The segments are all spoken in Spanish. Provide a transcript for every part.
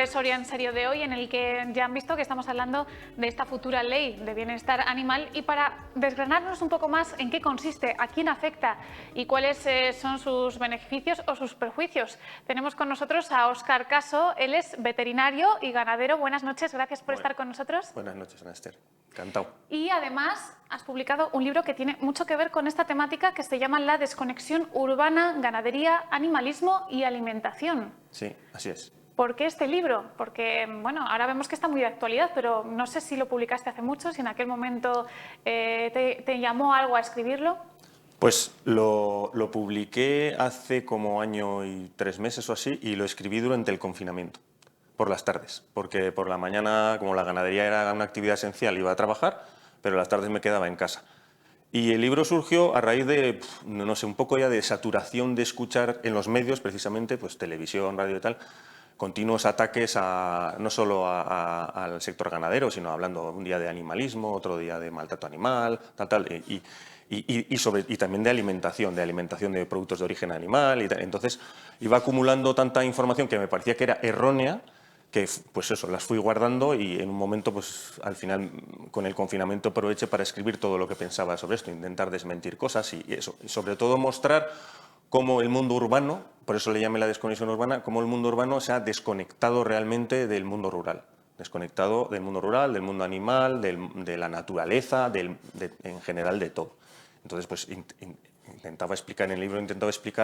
de Soria en Serio de hoy, en el que ya han visto que estamos hablando de esta futura ley de bienestar animal, y para desgranarnos un poco más en qué consiste, a quién afecta y cuáles son sus beneficios o sus perjuicios, tenemos con nosotros a Óscar Caso. Él es veterinario y ganadero. Buenas noches, gracias por estar con nosotros. Buenas noches, Ana Esther. Encantado. Y además has publicado un libro que tiene mucho que ver con esta temática, que se llama La desconexión urbana, ganadería, animalismo y alimentación. Sí, así es. ¿Por qué este libro? Porque, bueno, ahora vemos que está muy de actualidad, pero no sé si lo publicaste hace mucho, si en aquel momento te llamó algo a escribirlo. Pues lo publiqué hace como año y 3 meses o así, y lo escribí durante el confinamiento, por las tardes, porque por la mañana, como la ganadería era una actividad esencial, iba a trabajar, pero las tardes me quedaba en casa. Y el libro surgió a raíz de, no sé, un poco ya de saturación de escuchar en los medios, precisamente, pues televisión, radio y tal, continuos ataques no solo al sector ganadero, sino hablando un día de animalismo, otro día de maltrato animal, y también de alimentación de productos de origen animal. Entonces iba acumulando tanta información que me parecía que era errónea, que pues eso, las fui guardando, y en un momento, pues al final, con el confinamiento aproveché para escribir todo lo que pensaba sobre esto, intentar desmentir cosas y eso, y sobre todo mostrar cómo el mundo urbano, por eso le llamé la desconexión urbana, cómo el mundo urbano se ha desconectado realmente del mundo rural. Desconectado del mundo rural, del mundo animal, de la naturaleza, en general de todo. Entonces, pues intentaba explicar en el libro,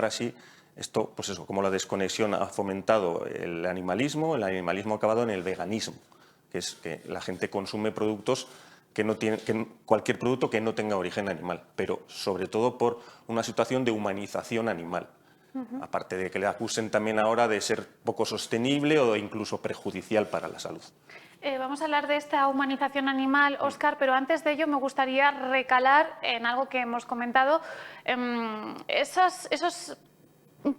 así esto, pues eso, cómo la desconexión ha fomentado el animalismo ha acabado en el veganismo, que es que la gente consume productos cualquier producto que no tenga origen animal, pero sobre todo por una situación de humanización animal. Aparte de que le acusen también ahora de ser poco sostenible o incluso perjudicial para la salud. Vamos a hablar de esta humanización animal, Óscar, pero antes de ello me gustaría recalar en algo que hemos comentado, esos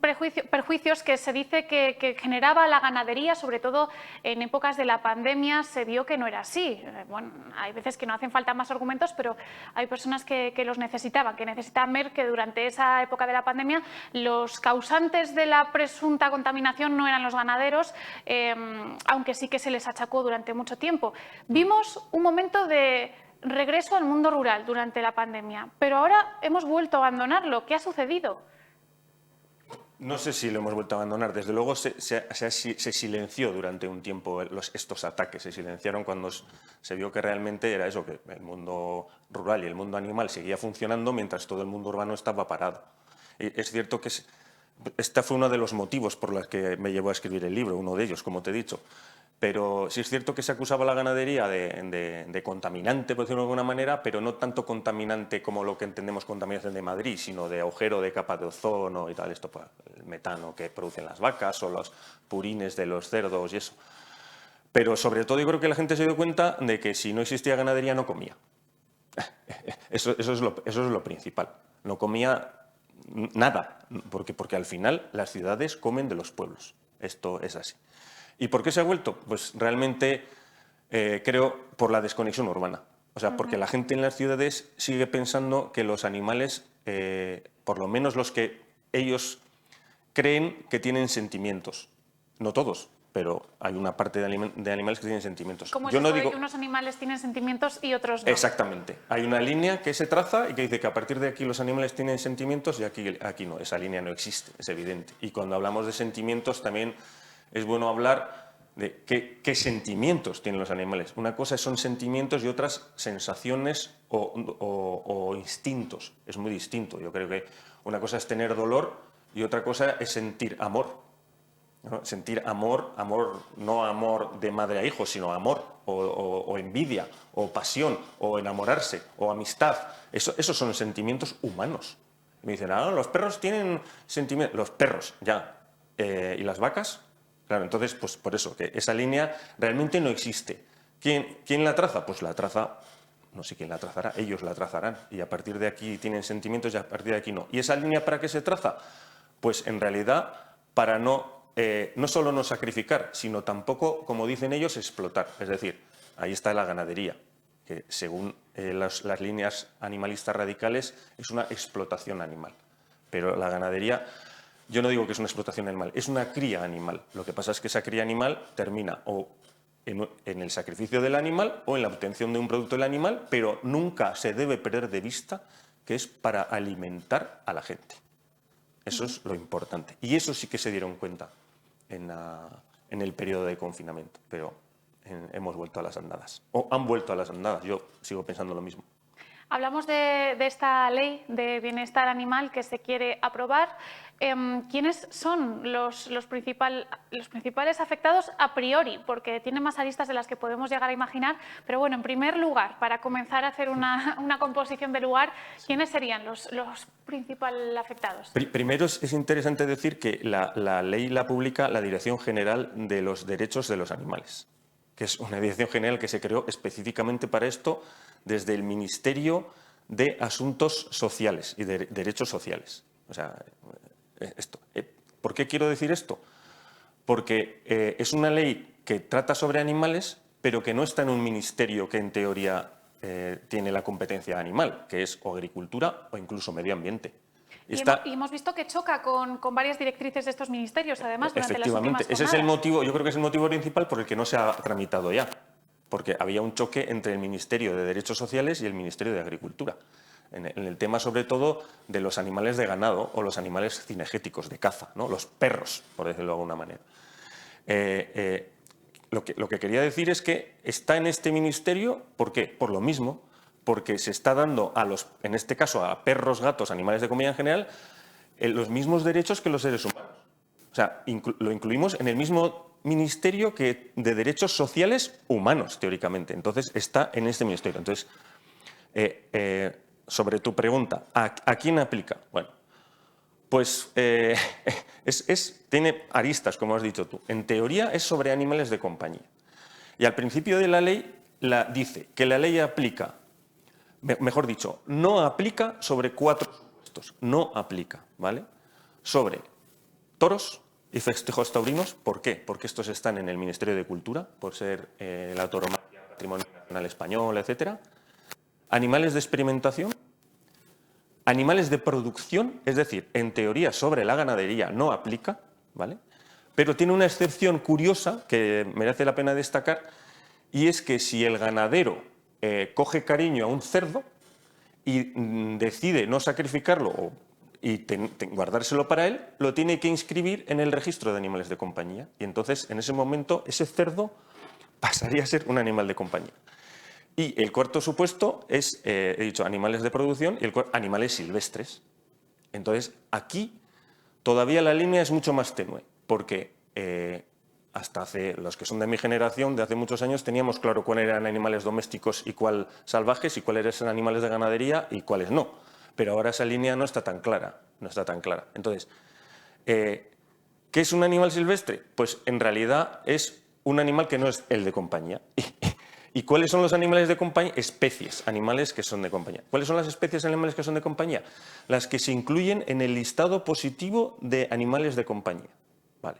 perjuicios que se dice que generaba la ganadería, sobre todo en épocas de la pandemia. Se vio que no era así. Bueno, hay veces que no hacen falta más argumentos, pero hay personas que los necesitaban, que necesitaban ver que durante esa época de la pandemia los causantes de la presunta contaminación no eran los ganaderos, aunque sí que se les achacó durante mucho tiempo. Vimos un momento de regreso al mundo rural durante la pandemia, pero ahora hemos vuelto a abandonarlo. ¿Qué ha sucedido? No sé si lo hemos vuelto a abandonar. Desde luego se silenció durante un tiempo estos ataques. Se silenciaron cuando se vio que realmente era eso, que el mundo rural y el mundo animal seguía funcionando mientras todo el mundo urbano estaba parado. Y es cierto que este fue uno de los motivos por los que me llevó a escribir el libro, uno de ellos, como te he dicho. Pero sí es cierto que se acusaba a la ganadería de contaminante, por decirlo de alguna manera, pero no tanto contaminante como lo que entendemos contaminación de Madrid, sino de agujero de capa de ozono y tal, esto, pues, el metano que producen las vacas o los purines de los cerdos y eso. Pero sobre todo yo creo que la gente se dio cuenta de que si no existía ganadería no comía. Eso es lo principal. No comía nada, porque al final las ciudades comen de los pueblos. Esto es así. ¿Y por qué se ha vuelto? Pues realmente creo por la desconexión urbana. O sea, porque la gente en las ciudades sigue pensando que los animales, por lo menos los que ellos creen que tienen sentimientos. No todos, pero hay una parte de animales que tienen sentimientos. ¿Cómo es eso de que unos animales tienen sentimientos y otros no? Exactamente. Hay una línea que se traza y que dice que a partir de aquí los animales tienen sentimientos y aquí no. Esa línea no existe, es evidente. Y cuando hablamos de sentimientos también es bueno hablar de qué sentimientos tienen los animales. Una cosa son sentimientos y otras sensaciones o instintos. Es muy distinto. Yo creo que una cosa es tener dolor y otra cosa es sentir amor. ¿No? Sentir amor, no amor de madre a hijo, sino amor o envidia o pasión o enamorarse o amistad. Esos son sentimientos humanos. Me dicen, los perros tienen sentimientos. Los perros, ya. ¿Y las vacas? Claro, entonces, pues por eso, que esa línea realmente no existe. ¿Quién la traza? Pues la traza, no sé quién la trazará, ellos la trazarán. Y a partir de aquí tienen sentimientos y a partir de aquí no. ¿Y esa línea para qué se traza? Pues en realidad para no solo no sacrificar, sino tampoco, como dicen ellos, explotar. Es decir, ahí está la ganadería, que según las líneas animalistas radicales es una explotación animal. Pero la ganadería yo no digo que es una explotación animal, es una cría animal. Lo que pasa es que esa cría animal termina o en el sacrificio del animal o en la obtención de un producto del animal, pero nunca se debe perder de vista que es para alimentar a la gente. Eso es lo importante. Y eso sí que se dieron cuenta en el periodo de confinamiento, pero hemos vuelto a las andadas. O han vuelto a las andadas, yo sigo pensando lo mismo. Hablamos de esta ley de bienestar animal que se quiere aprobar. ¿Quiénes son los principales afectados a priori? Porque tiene más aristas de las que podemos llegar a imaginar. Pero bueno, en primer lugar, para comenzar a hacer una composición de lugar, ¿quiénes serían los principales afectados? Primero es interesante decir que la ley la publica la Dirección General de los Derechos de los Animales, que es una dirección general que se creó específicamente para esto desde el Ministerio de Asuntos Sociales y de Derechos Sociales. O sea, esto. ¿Por qué quiero decir esto? Porque es una ley que trata sobre animales, pero que no está en un ministerio que en teoría tiene la competencia animal, que es o agricultura o incluso medio ambiente. Y hemos visto que choca con varias directrices de estos ministerios, además, durante las últimas jornadas. Efectivamente, ese es el motivo, yo creo que es el motivo principal por el que no se ha tramitado ya, porque había un choque entre el Ministerio de Derechos Sociales y el Ministerio de Agricultura, en el tema sobre todo de los animales de ganado o los animales cinegéticos de caza, ¿no? Los perros, por decirlo de alguna manera. Lo que quería decir es que está en este ministerio, ¿por qué? Por lo mismo, porque se está dando en este caso a perros, gatos, animales de compañía en general, los mismos derechos que los seres humanos. O sea, lo incluimos en el mismo ministerio que de derechos sociales humanos, teóricamente. Entonces, está en este ministerio. Entonces, sobre tu pregunta, ¿a quién aplica? Bueno, pues tiene aristas, como has dicho tú. En teoría es sobre animales de compañía. Y al principio de la ley dice que la ley aplica, mejor dicho, no aplica sobre 4 supuestos. No aplica, ¿vale? Sobre toros y festejos taurinos. ¿Por qué? Porque estos están en el Ministerio de Cultura, por ser la tauromaquia, patrimonio nacional español, etc. Animales de experimentación, animales de producción, es decir, en teoría sobre la ganadería no aplica, ¿vale? Pero tiene una excepción curiosa que merece la pena destacar, y es que si el ganadero coge cariño a un cerdo y decide no sacrificarlo y guardárselo para él, lo tiene que inscribir en el registro de animales de compañía. Y entonces, en ese momento, ese cerdo pasaría a ser un animal de compañía. Y el cuarto supuesto es, he dicho, animales de producción y animales silvestres. Entonces, aquí todavía la línea es mucho más tenue, porque hasta los que son de mi generación, de hace muchos años, teníamos claro cuáles eran animales domésticos y cuáles salvajes, y cuáles eran animales de ganadería y cuáles no. Pero ahora esa línea no está tan clara, Entonces, ¿qué es un animal silvestre? Pues en realidad es un animal que no es el de compañía. ¿Y cuáles son los animales de compañía? Especies, animales que son de compañía. ¿Cuáles son las especies de animales que son de compañía? Las que se incluyen en el listado positivo de animales de compañía. Vale.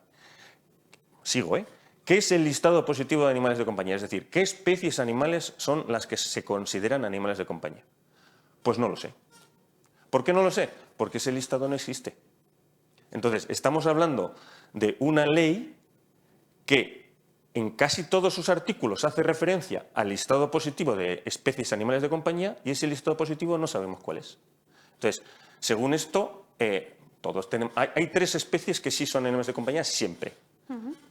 Sigo, ¿eh? ¿Qué es el listado positivo de animales de compañía? Es decir, ¿qué especies animales son las que se consideran animales de compañía? Pues no lo sé. ¿Por qué no lo sé? Porque ese listado no existe. Entonces, estamos hablando de una ley que en casi todos sus artículos hace referencia al listado positivo de especies animales de compañía, y ese listado positivo no sabemos cuál es. Entonces, según esto, todos tenemos, hay 3 especies que sí son animales de compañía siempre.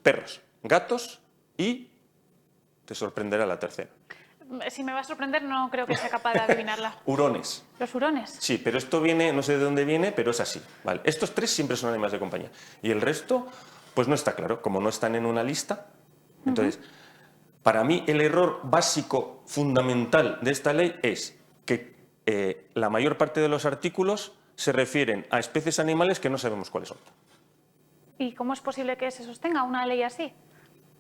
Perros, gatos y te sorprenderá la tercera. Si me va a sorprender, no creo que sea capaz de adivinarla. Hurones. ¿Los hurones? Sí, pero esto viene, no sé de dónde viene, pero es así. Vale. Estos 3 siempre son animales de compañía. Y el resto, pues no está claro. Como no están en una lista. Entonces, para mí el error básico, fundamental de esta ley es que la mayor parte de los artículos se refieren a especies animales que no sabemos cuáles son. ¿Y cómo es posible que se sostenga una ley así?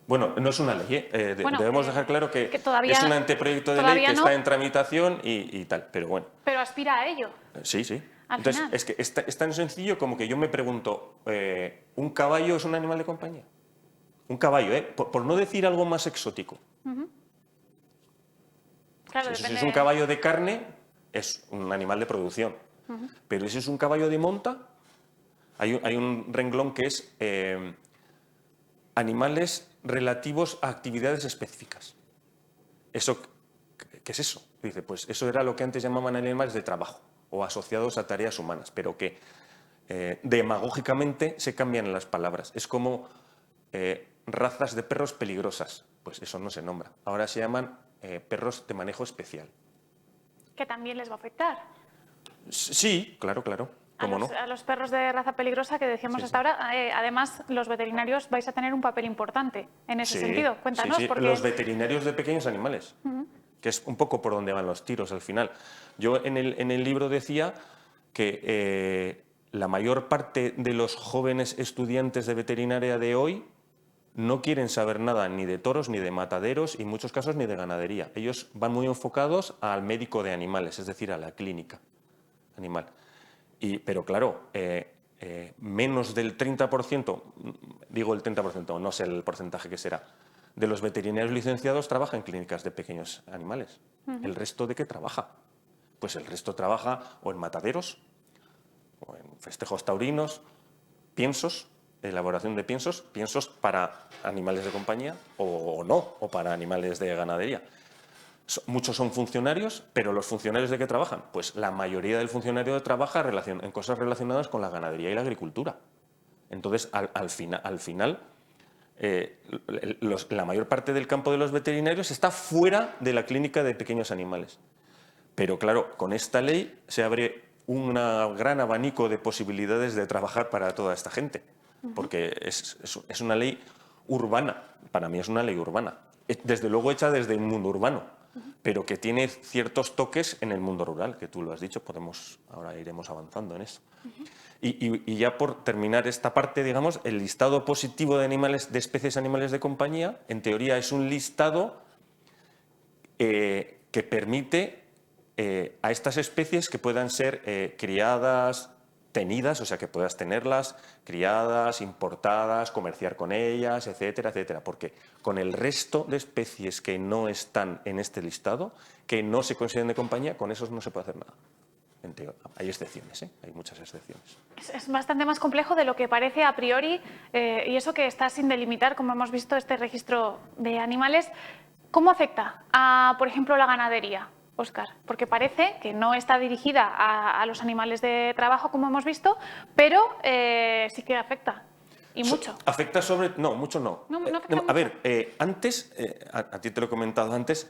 Bueno, no es una ley, debemos dejar claro que es un anteproyecto de ley que está en tramitación y tal, pero bueno. Pero aspira a ello. Sí. Entonces, es que es tan sencillo como que yo me pregunto, ¿un caballo es un animal de compañía? Un caballo, por no decir algo más exótico. Claro, si es un caballo de carne, es un animal de producción. Pero si es un caballo de monta, Hay un renglón que es animales relativos a actividades específicas. ¿Eso qué es eso? Dice, pues eso era lo que antes llamaban animales de trabajo o asociados a tareas humanas, pero que demagógicamente se cambian las palabras. Es como razas de perros peligrosas, pues eso no se nombra. Ahora se llaman perros de manejo especial. Que también les va a afectar. Sí, claro, ¿cómo no? A los perros de raza peligrosa que decíamos hasta ahora, además los veterinarios vais a tener un papel importante en ese sentido. Cuéntanos, porque... Los veterinarios de pequeños animales, que es un poco por donde van los tiros al final. Yo en el libro decía que la mayor parte de los jóvenes estudiantes de veterinaria de hoy no quieren saber nada ni de toros, ni de mataderos, y en muchos casos ni de ganadería. Ellos van muy enfocados al médico de animales, es decir, a la clínica animal. Pero claro, menos del 30%, digo el 30%, no sé el porcentaje que será, de los veterinarios licenciados trabaja en clínicas de pequeños animales. ¿El resto de qué trabaja? Pues el resto trabaja o en mataderos, o en festejos taurinos, piensos, elaboración de piensos para animales de compañía o no, o para animales de ganadería. Muchos son funcionarios, pero ¿los funcionarios de qué trabajan? Pues la mayoría del funcionario trabaja en cosas relacionadas con la ganadería y la agricultura. Entonces, al final la mayor parte del campo de los veterinarios está fuera de la clínica de pequeños animales. Pero claro, con esta ley se abre un gran abanico de posibilidades de trabajar para toda esta gente, porque es una ley urbana, para mí es una ley urbana, desde luego hecha desde el mundo urbano, pero que tiene ciertos toques en el mundo rural, que tú lo has dicho, ahora iremos avanzando en eso. Y ya por terminar esta parte, digamos, el listado positivo de animales, de especies animales de compañía, en teoría es un listado que permite a estas especies que puedan ser criadas, tenidas, o sea, que puedas tenerlas, criadas, importadas, comerciar con ellas, etcétera, etcétera. Porque con el resto de especies que no están en este listado, que no se consideran de compañía, con esos no se puede hacer nada. Hay excepciones, hay muchas excepciones. Es bastante más complejo de lo que parece a priori, y eso que está sin delimitar, como hemos visto, este registro de animales. ¿Cómo afecta a, por ejemplo, la ganadería, Óscar? Porque parece que no está dirigida a los animales de trabajo, como hemos visto, pero sí que afecta, y mucho. ¿Afecta sobre...? No, mucho no. No afecta mucho. A ver, antes, a ti te lo he comentado antes,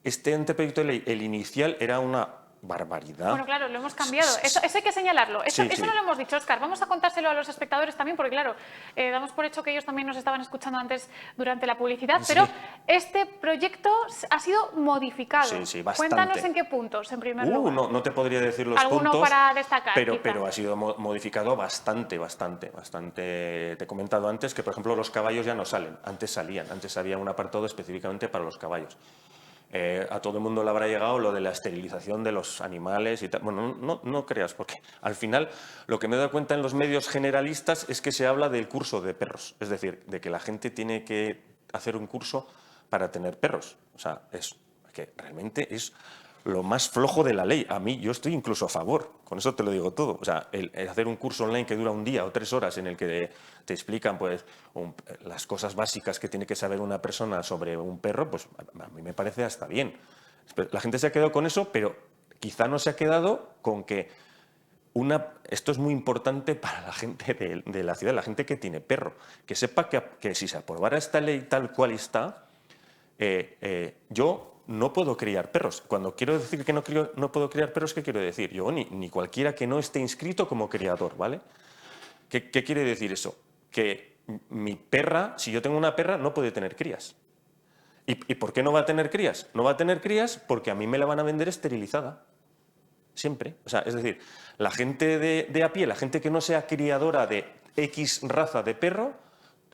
este anteproyecto de ley, el inicial, era una barbaridad. Bueno, claro, lo hemos cambiado. Eso hay que señalarlo. Eso no lo hemos dicho, Óscar. Vamos a contárselo a los espectadores también, porque claro, damos por hecho que ellos también nos estaban escuchando antes durante la publicidad, pero este proyecto ha sido modificado. Sí, bastante. Cuéntanos en qué puntos, en primer lugar. No te podría decir los ¿Alguno puntos, para destacar, pero ha sido modificado bastante. Te he comentado antes que, por ejemplo, los caballos ya no salen. Antes salían, antes había un apartado específicamente para los caballos. A todo el mundo le habrá llegado lo de la esterilización de los animales y tal. Bueno, no creas, porque al final lo que me he dado cuenta en los medios generalistas es que se habla del curso de perros, es decir, de que la gente tiene que hacer un curso para tener perros. O sea, que realmente es lo más flojo de la ley. Yo estoy incluso a favor, con eso te lo digo todo. O sea, el hacer un curso online que dura un día o 3 horas en el que te explican pues, las cosas básicas que tiene que saber una persona sobre un perro, pues a mí me parece hasta bien. La gente se ha quedado con eso, pero quizá no se ha quedado con que esto es muy importante para la gente de la ciudad, la gente que tiene perro, que sepa que si se aprobara esta ley tal cual está, yo no puedo criar perros. Cuando quiero decir que no puedo criar perros, ¿qué quiero decir? Yo ni cualquiera que no esté inscrito como criador, ¿vale? ¿Qué quiere decir eso? Que mi perra, si yo tengo una perra, no puede tener crías. ¿Y por qué no va a tener crías? No va a tener crías porque a mí me la van a vender esterilizada. Siempre. O sea, es decir, la gente de a pie, la gente que no sea criadora de X raza de perro,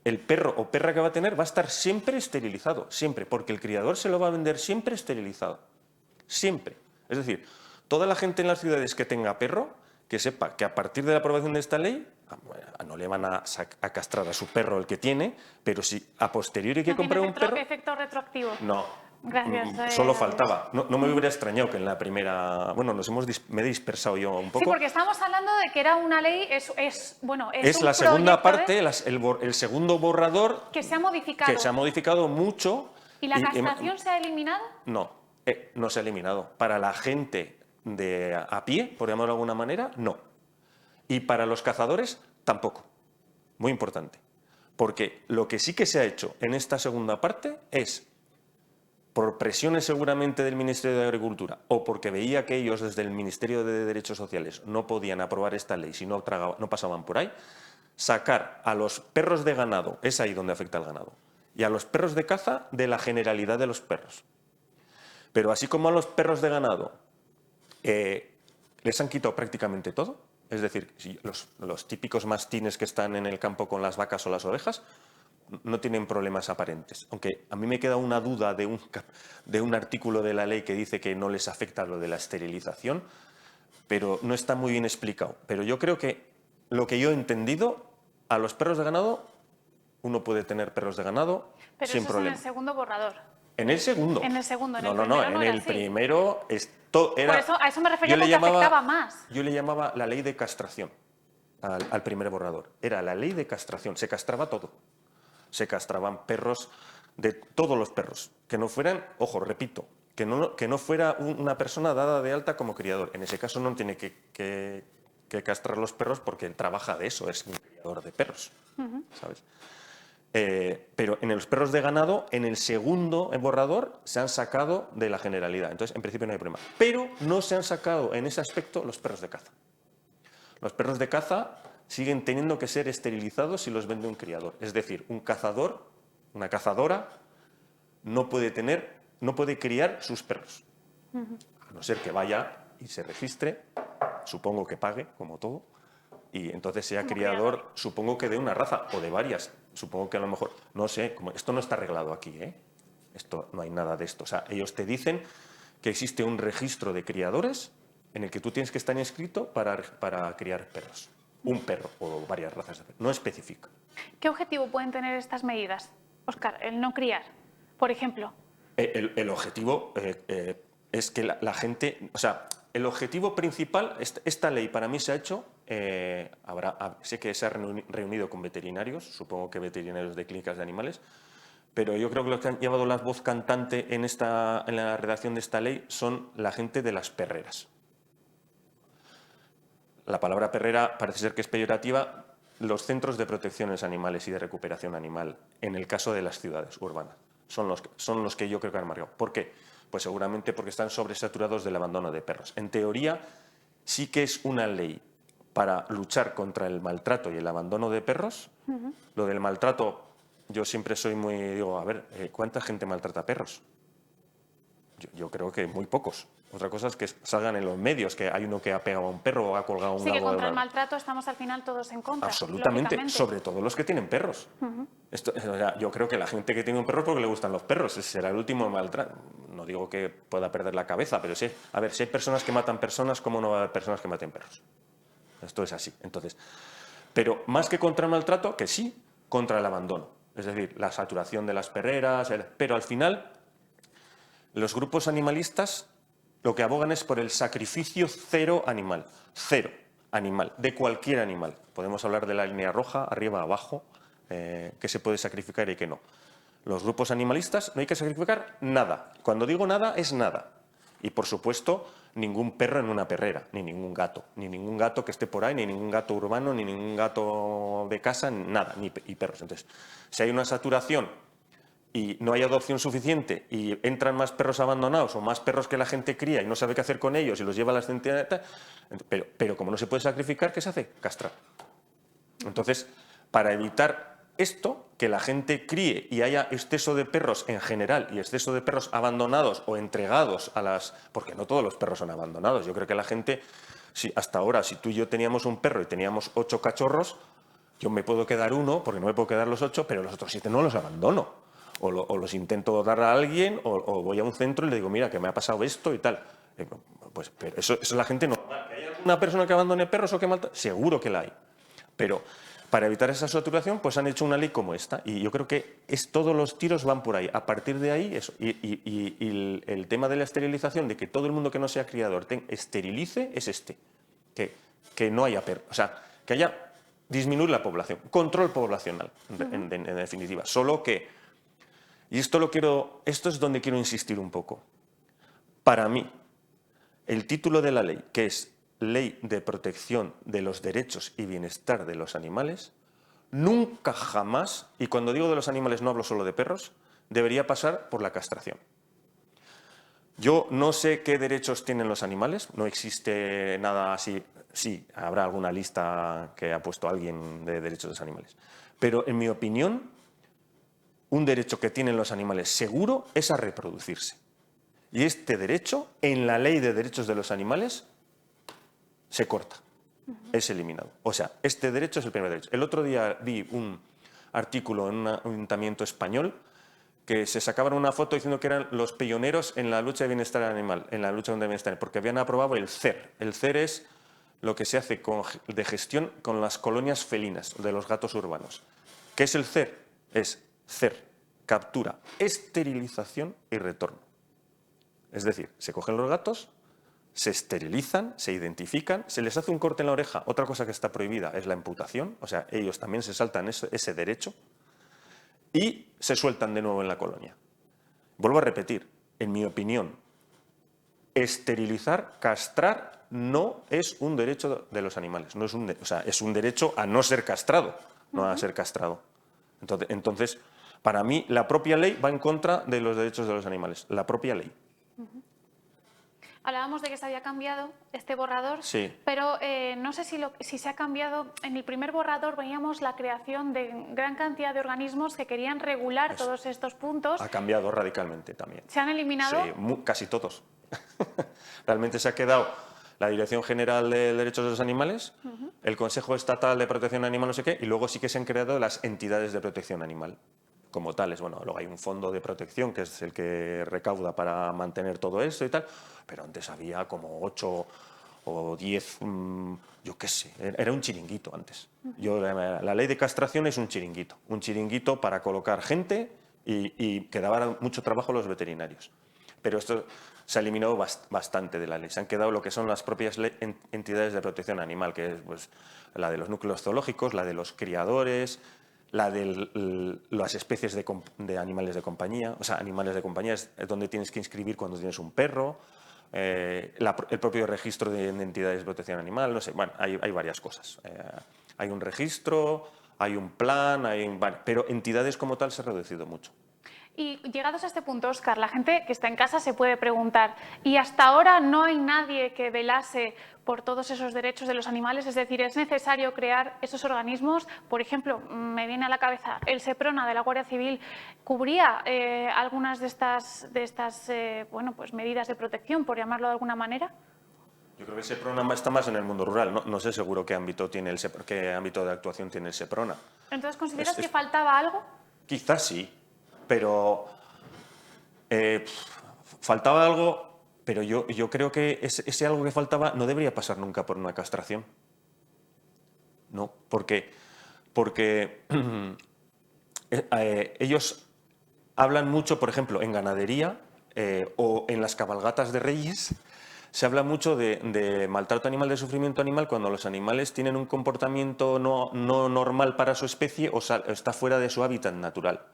el perro o perra que va a tener va a estar siempre esterilizado, siempre, porque el criador se lo va a vender siempre esterilizado, siempre. Es decir, toda la gente en las ciudades que tenga perro, que sepa que a partir de la aprobación de esta ley, no le van a castrar a su perro el que tiene, pero si a posteriori que compre un perro... ¿Efecto retroactivo? No, Gracias. Solo faltaba. No me hubiera extrañado que en la primera... Bueno, me he dispersado yo un poco. Sí, porque estamos hablando de que era una ley, es Es un la segunda proyecto parte, el segundo borrador que se ha modificado. que se ha modificado mucho. ¿Y la castración se ha eliminado? No, no se ha eliminado. Para la gente de a pie, por llamarlo de alguna manera, no. Y para los cazadores, tampoco. Muy importante. Porque lo que sí que se ha hecho en esta segunda parte es, por presiones seguramente del Ministerio de Agricultura o porque veía que ellos desde el Ministerio de Derechos Sociales no podían aprobar esta ley si no pasaban por ahí, sacar a los perros de ganado, es ahí donde afecta al ganado, y a los perros de caza de la generalidad de los perros. Pero así como a los perros de ganado les han quitado prácticamente todo, es decir, si los típicos mastines que están en el campo con las vacas o las ovejas no tienen problemas aparentes. Aunque a mí me queda una duda de un artículo de la ley que dice que no les afecta lo de la esterilización, pero no está muy bien explicado. Pero yo creo que lo que yo he entendido, a los perros de ganado, uno puede tener perros de ganado sin problema. En el segundo borrador. En el segundo. En el segundo, en el primero esto era... Por eso, a eso me refería porque afectaba más. Yo le llamaba la ley de castración al primer borrador. Era la ley de castración, se castraba todo. Se castraban perros, de todos los perros, que no fueran, ojo, repito, que no fuera una persona dada de alta como criador. En ese caso no tiene que castrar los perros porque él trabaja de eso, es un criador de perros, ¿sabes? Pero en los perros de ganado, en el segundo borrador, se han sacado de la generalidad. Entonces, en principio no hay problema. Pero no se han sacado en ese aspecto los perros de caza. Los perros de caza siguen teniendo que ser esterilizados si los vende un criador. Es decir, un cazador, una cazadora, no puede criar sus perros. A no ser que vaya y se registre, supongo que pague, como todo, y entonces sea criador, supongo que de una raza o de varias. Supongo que a lo mejor, no sé, esto no está arreglado aquí, ¿eh? Esto, no hay nada de esto. O sea, ellos te dicen que existe un registro de criadores en el que tú tienes que estar inscrito para criar perros. Un perro o varias razas de perros. No especifica. ¿Qué objetivo pueden tener estas medidas, Óscar? El no criar, por ejemplo. El objetivo es que la gente... O sea, el objetivo principal, esta ley para mí se ha hecho... sé que se ha reunido con veterinarios, supongo que veterinarios de clínicas de animales, pero yo creo que los que han llevado la voz cantante en la redacción de esta ley son la gente de las perreras. La palabra perrera parece ser que es peyorativa. Los centros de protección de los animales y de recuperación animal, en el caso de las ciudades urbanas, son los que yo creo que han marcado. ¿Por qué? Pues seguramente porque están sobresaturados del abandono de perros. En teoría, sí que es una ley para luchar contra el maltrato y el abandono de perros. Lo del maltrato, yo siempre digo, a ver, ¿cuánta gente maltrata perros? Yo creo que muy pocos. Otra cosa es que salgan en los medios, que hay uno que ha pegado a un perro o ha colgado un Sí, que contra el maltrato estamos al final todos en contra. Absolutamente, sobre todo los que tienen perros. Yo creo que la gente que tiene un perro es porque le gustan los perros, ese será el último maltrato. No digo que pueda perder la cabeza, pero sí. A ver, si hay personas que matan personas, ¿cómo no va a haber personas que maten perros? Esto es así. Entonces, pero más que contra el maltrato, que sí, contra el abandono. Es decir, la saturación de las perreras, pero al final los grupos animalistas lo que abogan es por el sacrificio cero animal, de cualquier animal. Podemos hablar de la línea roja, arriba, abajo, que se puede sacrificar y que no. Los grupos animalistas no hay que sacrificar nada. Cuando digo nada, es nada. Y, por supuesto, ningún perro en una perrera, ni ningún gato que esté por ahí, ni ningún gato urbano, ni ningún gato de casa, nada, y perros. Entonces, si hay una saturación y no hay adopción suficiente y entran más perros abandonados o más perros que la gente cría y no sabe qué hacer con ellos y los lleva a las centenas, pero como no se puede sacrificar, ¿qué se hace? Castrar. Entonces, para evitar esto, que la gente críe y haya exceso de perros en general y exceso de perros abandonados o entregados a las... Porque no todos los perros son abandonados. Yo creo que la gente, hasta ahora, si tú y yo teníamos un perro y teníamos 8 cachorros, yo me puedo quedar uno, porque no me puedo quedar los 8, pero los otros 7 no los abandono. O los intento dar a alguien, o voy a un centro y le digo, mira, que me ha pasado esto y tal. Pues, pero eso es la gente normal. ¿Hay alguna persona que abandone perros o que maltrate? Seguro que la hay. Pero Para evitar esa saturación, pues han hecho una ley como esta. Y yo creo que todos los tiros van por ahí. A partir de ahí, eso. Y el tema de la esterilización, de que todo el mundo que no sea criador esterilice, es este. Que no haya perros. O sea, que haya disminuir la población. Control poblacional, en definitiva. Solo que, y esto es donde quiero insistir un poco. Para mí, el título de la ley, que es Ley de Protección de los Derechos y Bienestar de los Animales, nunca jamás, y cuando digo de los animales no hablo solo de perros, debería pasar por la castración. Yo no sé qué derechos tienen los animales, no existe nada así, sí, habrá alguna lista que ha puesto alguien de derechos de los animales, pero en mi opinión, un derecho que tienen los animales seguro es a reproducirse. Y este derecho, en la Ley de Derechos de los Animales, se corta, es eliminado. O sea, este derecho es el primer derecho. El otro día vi un artículo en un ayuntamiento español que se sacaban una foto diciendo que eran los pioneros en la lucha de bienestar animal, en la lucha de bienestar, porque habían aprobado el CER. El CER es lo que se hace de gestión con las colonias felinas de los gatos urbanos. ¿Qué es el CER? Es CER, captura, esterilización y retorno. Es decir, se cogen los gatos, se esterilizan, se identifican, se les hace un corte en la oreja. Otra cosa que está prohibida es la amputación, o sea, ellos también se saltan ese derecho y se sueltan de nuevo en la colonia. Vuelvo a repetir, en mi opinión, esterilizar, castrar, no es un derecho de los animales, no es o sea, es un derecho a no ser castrado, no a ser castrado. Entonces, para mí, la propia ley va en contra de los derechos de los animales, la propia ley. Hablábamos de que se había cambiado este borrador, sí. pero no sé si se ha cambiado. En el primer borrador veíamos la creación de gran cantidad de organismos que querían regular todos estos puntos. Ha cambiado radicalmente también. ¿Se han eliminado? Sí, casi todos. Realmente se ha quedado la Dirección General de Derechos de los Animales, el Consejo Estatal de Protección Animal, no sé qué, y luego sí que se han creado las entidades de protección animal como tales. Bueno, luego hay un fondo de protección que es el que recauda para mantener todo esto y tal, pero antes había como 8 o 10, yo qué sé, era un chiringuito antes. La ley de castración es un chiringuito para colocar gente y que daba mucho trabajo a los veterinarios. Pero esto se ha eliminado bastante de la ley. Se han quedado lo que son las propias entidades de protección animal, que es pues, la de los núcleos zoológicos, la de los criadores, la de las especies de animales de compañía. O sea, animales de compañía es donde tienes que inscribir cuando tienes un perro, el propio registro de entidades de protección animal, no sé, bueno, hay varias cosas. Hay un registro, hay un plan, pero entidades como tal se ha reducido mucho. Y llegados a este punto, Óscar, la gente que está en casa se puede preguntar, ¿y hasta ahora no hay nadie que velase por todos esos derechos de los animales? Es decir, ¿es necesario crear esos organismos? Por ejemplo, me viene a la cabeza el SEPRONA de la Guardia Civil, ¿cubría algunas de estas bueno, pues medidas de protección, por llamarlo de alguna manera? Yo creo que el SEPRONA está más en el mundo rural. No sé seguro qué ámbito de actuación tiene el SEPRONA. Entonces, ¿consideras que faltaba algo? Quizás sí, pero faltaba algo, pero yo creo que ese algo que faltaba no debería pasar nunca por una castración. No, porque ellos hablan mucho, por ejemplo, en ganadería o en las cabalgatas de Reyes, se habla mucho de maltrato animal, de sufrimiento animal, cuando los animales tienen un comportamiento no normal para su especie o está fuera de su hábitat natural.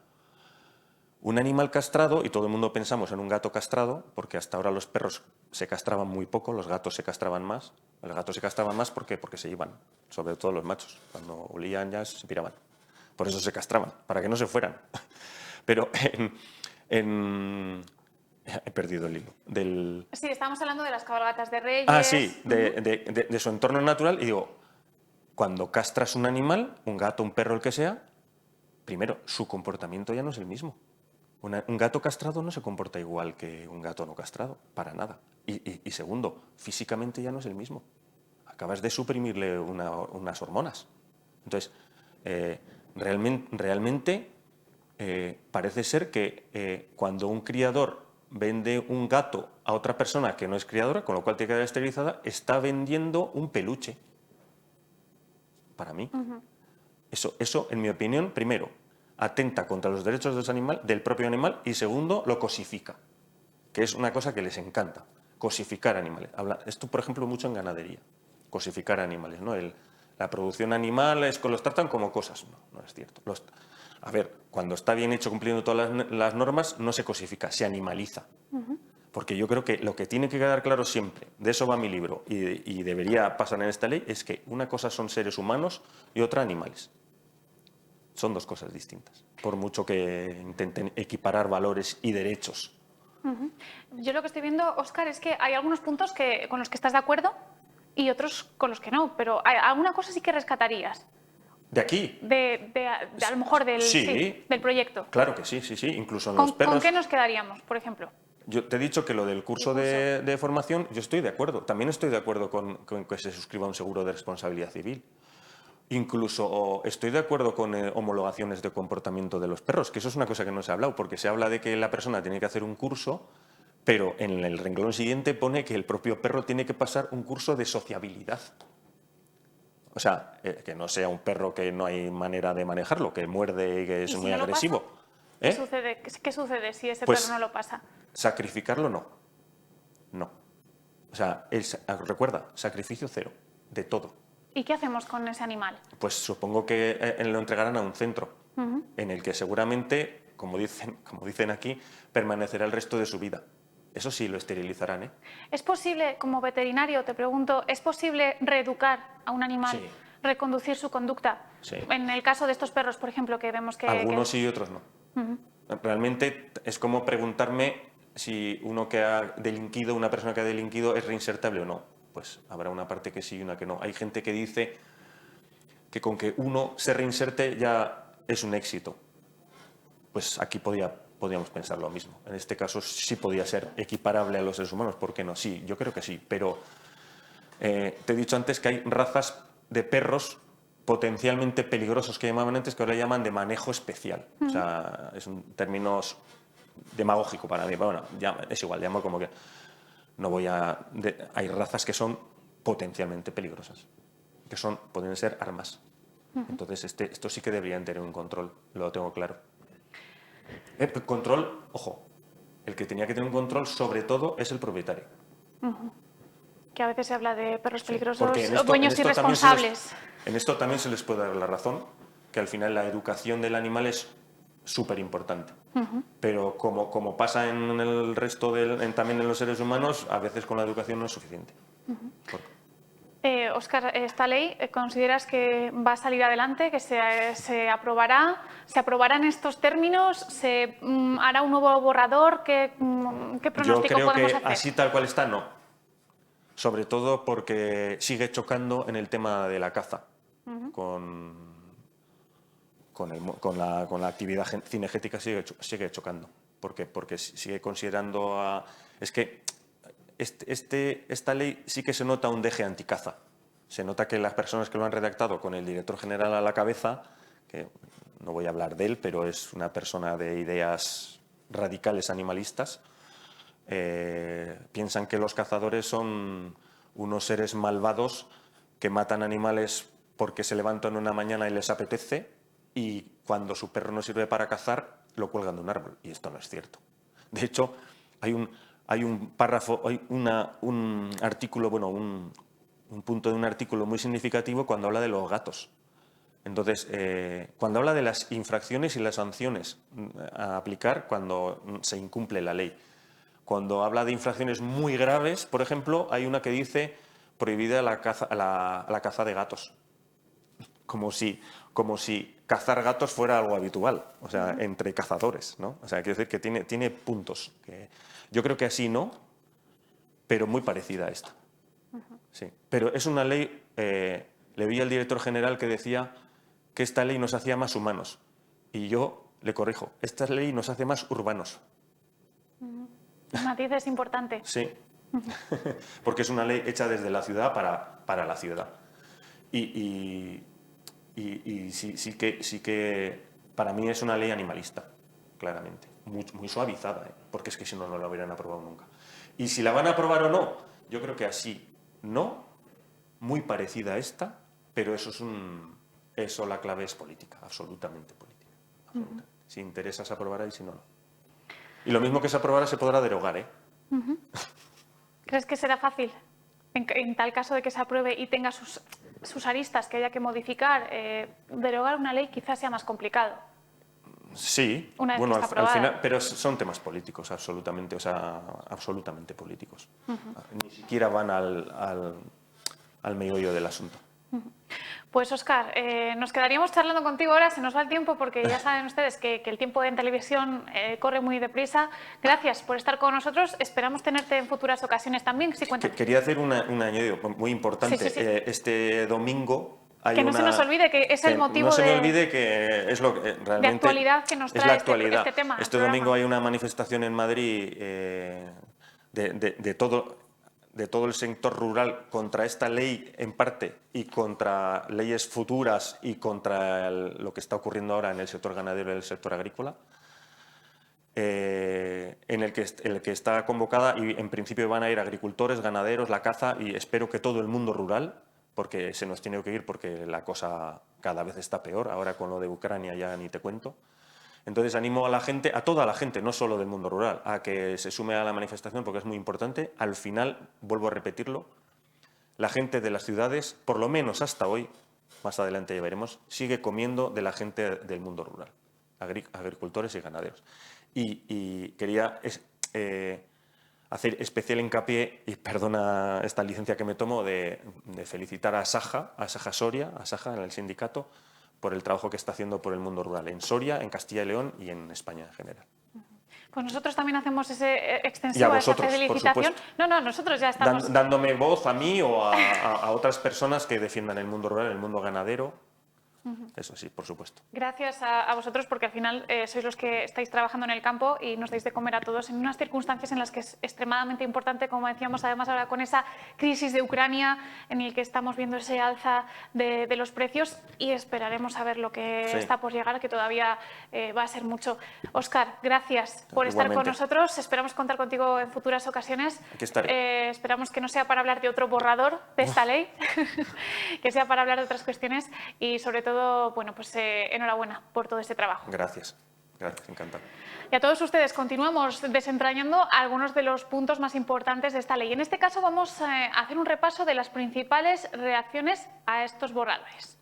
Un animal castrado, y todo el mundo pensamos en un gato castrado, porque hasta ahora los perros se castraban muy poco, los gatos se castraban más. Los gatos se castraban más porque se iban, sobre todo los machos. Cuando olían ya se piraban. Por eso se castraban, para que no se fueran. Pero he perdido el hilo. Sí, estamos hablando de las cabalgatas de Reyes. Ah, sí, de su entorno natural. Y digo, cuando castras un animal, un gato, un perro, el que sea, primero, su comportamiento ya no es el mismo. Un gato castrado no se comporta igual que un gato no castrado, para nada. Y segundo, físicamente ya no es el mismo. Acabas de suprimirle unas hormonas. Entonces, realmente parece ser que cuando un criador vende un gato a otra persona que no es criadora, con lo cual tiene que quedar esterilizada, está vendiendo un peluche. Para mí. Eso, en mi opinión, primero, atenta contra los derechos del propio animal y segundo, lo cosifica, que es una cosa que les encanta, cosificar animales. Esto, por ejemplo, mucho en ganadería, cosificar animales, ¿no? La producción animal los tratan como cosas. No, no es cierto. A ver, cuando está bien hecho cumpliendo todas las normas, no se cosifica, se animaliza. Porque yo creo que lo que tiene que quedar claro siempre, de eso va mi libro, y debería pasar en esta ley, es que una cosa son seres humanos y otra animales. Son dos cosas distintas, por mucho que intenten equiparar valores y derechos. Yo lo que estoy viendo, Óscar, es que hay algunos puntos con los que estás de acuerdo y otros con los que no, pero alguna cosa sí que rescatarías. ¿De aquí? A lo mejor Sí, del proyecto. Claro que sí, incluso en los perros. ¿Con qué nos quedaríamos, por ejemplo? Yo te he dicho que lo del curso de formación, yo estoy de acuerdo. También estoy de acuerdo con que se suscriba un seguro de responsabilidad civil. Incluso estoy de acuerdo con homologaciones de comportamiento de los perros, que eso es una cosa que no se ha hablado, porque se habla de que la persona tiene que hacer un curso, pero en el renglón siguiente pone que el propio perro tiene que pasar un curso de sociabilidad. O sea, que no sea un perro que no hay manera de manejarlo, que muerde y que es muy agresivo. ¿Qué sucede si ese Pues, perro no lo pasa? Sacrificarlo no. No. O sea, recuerda, sacrificio cero, de todo. ¿Y qué hacemos con ese animal? Pues supongo que lo entregarán a un centro, en el que seguramente, como dicen aquí, permanecerá el resto de su vida. Eso sí, lo esterilizarán, ¿eh? ¿Es posible, como veterinario, te pregunto, ¿es posible reeducar a un animal, Sí. reconducir su conducta? Sí. En el caso de estos perros, por ejemplo, que vemos que... Algunos sí y otros no. Realmente es como preguntarme si uno que ha delinquido, una persona que ha delinquido, es reinsertable o no. Pues habrá una parte que sí y una que no. Hay gente que dice que con que uno se reinserte ya es un éxito. Pues aquí podríamos pensar lo mismo. En este caso sí podía ser equiparable a los seres humanos. ¿Por qué no? Sí, yo creo que sí. Pero te he dicho antes que hay razas de perros potencialmente peligrosos que llamaban antes, que ahora llaman de manejo especial. O sea, es un término demagógico para mí. Bueno, es igual, llamo como que... No voy a... hay razas que son potencialmente peligrosas, que pueden ser armas. Entonces, esto sí que deberían tener un control, lo tengo claro. Control, ojo, el que tenía que tener un control sobre todo es el propietario. Que a veces se habla de perros peligrosos, Porque dueños irresponsables. En esto también se les puede dar la razón, que al final la educación del animal es súper importante. Pero como pasa en el resto, también en los seres humanos, a veces con la educación no es suficiente. Óscar, ¿esta ley consideras que va a salir adelante, que se aprobará? ¿Se aprobará en estos términos? ¿Se hará un nuevo borrador? ¿Qué pronóstico podemos hacer? Yo creo que así tal cual está, no. Sobre todo porque sigue chocando en el tema de la caza con la actividad cinegética, sigue chocando. ¿Por qué? Porque sigue considerando es que esta ley sí que se nota un deje anticaza. Se nota que las personas que lo han redactado con el director general a la cabeza, que no voy a hablar de él, pero es una persona de ideas radicales animalistas, piensan que los cazadores son unos seres malvados que matan animales porque se levantan una mañana y les apetece, y cuando su perro no sirve para cazar, lo cuelgan de un árbol. Y esto no es cierto. De hecho, hay un párrafo, hay un artículo, bueno, un punto de un artículo muy significativo cuando habla de los gatos. Entonces, cuando habla de las infracciones y las sanciones a aplicar cuando se incumple la ley. Cuando habla de infracciones muy graves, por ejemplo, hay una que dice prohibida la caza de gatos. Como si cazar gatos fuera algo habitual, o sea, entre cazadores, ¿no? O sea, quiero decir que tiene puntos. Yo creo que así no, pero muy parecida a esta. Sí. Pero es una ley, le vi al director general que decía que esta ley nos hacía más humanos. Y yo le corrijo, esta ley nos hace más urbanos. El matiz es importante. Sí, porque es una ley hecha desde la ciudad para la ciudad. Y sí que para mí es una ley animalista, claramente, muy suavizada, porque es que si no, no la hubieran aprobado nunca. Y si la van a aprobar o no, yo creo que así no, muy parecida a esta, pero eso es eso la clave es política, absolutamente política. Absolutamente. Si interesa se aprobará y si no, no. Y lo mismo que se aprobará se podrá derogar, ¿eh? ¿Crees que será fácil, en tal caso de que se apruebe y tenga sus aristas que haya que modificar, derogar una ley quizás sea más complicado? Sí, Una vez bueno, que está al final, aprobada. pero son temas políticos, absolutamente, o sea, absolutamente políticos. Ni siquiera van al meollo del asunto. Pues Óscar, nos quedaríamos charlando contigo ahora, se nos va el tiempo porque ya saben ustedes que el tiempo en televisión corre muy deprisa. Gracias por estar con nosotros, esperamos tenerte en futuras ocasiones también. Sí, cuéntame. Quería hacer un añadido muy importante. Sí, sí, sí. Este domingo hay Que no se nos olvide que es el motivo no se me olvide que es lo que realmente de actualidad que nos es la trae actualidad. este tema. Este domingo hay una manifestación en Madrid de todo el sector rural contra esta ley en parte y contra leyes futuras y contra lo que está ocurriendo ahora en el sector ganadero y el sector agrícola. En el que está convocada y en principio van a ir agricultores, ganaderos, la caza y espero que todo el mundo rural, porque se nos tiene que ir porque la cosa cada vez está peor, ahora con lo de Ucrania ya ni te cuento. Entonces animo a la gente, a toda la gente, no solo del mundo rural, a que se sume a la manifestación porque es muy importante. Al final, vuelvo a repetirlo, la gente de las ciudades, por lo menos hasta hoy, más adelante ya veremos, sigue comiendo de la gente del mundo rural, agricultores y ganaderos. Y quería hacer especial hincapié, y perdona esta licencia que me tomo, de felicitar a Saja Soria, a Saja en el sindicato, por el trabajo que está haciendo por el mundo rural, en Soria, en Castilla y León y en España en general. Pues nosotros también hacemos ese Y extensivo a a esa vosotros, por felicitación. supuesto. No, nosotros ya estamos... Dándome voz a mí o a otras personas que defiendan el mundo rural, el mundo ganadero. Eso sí, por supuesto. Gracias a vosotros porque al final sois los que estáis trabajando en el campo y nos dais de comer a todos en unas circunstancias en las que es extremadamente importante, como decíamos, además ahora con esa crisis de Ucrania en el que estamos viendo ese alza de los precios y esperaremos a ver lo que está por llegar, que todavía va a ser mucho. Óscar, gracias por estar con nosotros. Esperamos contar contigo en futuras ocasiones. Aquí estaré. Esperamos que no sea para hablar de otro borrador de esta ley, que sea para hablar de otras cuestiones y sobre todo, bueno, pues enhorabuena por todo este trabajo. Gracias, encantado. Y a todos ustedes continuamos desentrañando algunos de los puntos más importantes de esta ley. En este caso vamos a hacer un repaso de las principales reacciones a estos borradores.